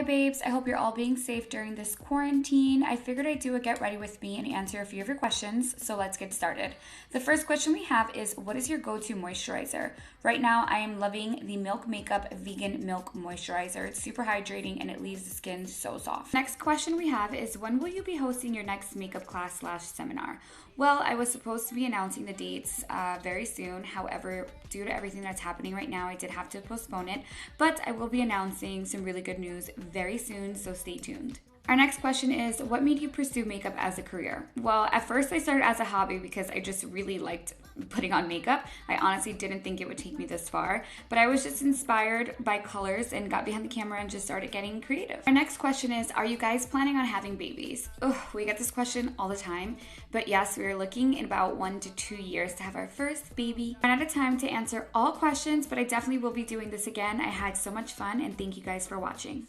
Hi babes, I hope you're all being safe during this quarantine. I figured I'd do a get ready with me and answer a few of your questions, so let's get started. The first question we have is, what is your go-to moisturizer? Right now, I am loving the Milk Makeup Vegan Milk Moisturizer. It's super hydrating and it leaves the skin so soft. Next question we have is, when will you be hosting your next makeup class / seminar? Well, I was supposed to be announcing the dates very soon. However, due to everything that's happening right now, I did have to postpone it, but I will be announcing some really good news very soon, so stay tuned. Our next question is, what made you pursue makeup as a career? Well, at first I started as a hobby because I just really liked putting on makeup. I honestly didn't think it would take me this far, but I was just inspired by colors and got behind the camera and just started getting creative. Our next question is, are you guys planning on having babies? We get this question all the time, but yes, we are looking in about 1 to 2 years to have our first baby. I'm out of time to answer all questions, but I definitely will be doing this again. I had so much fun, and thank you guys for watching.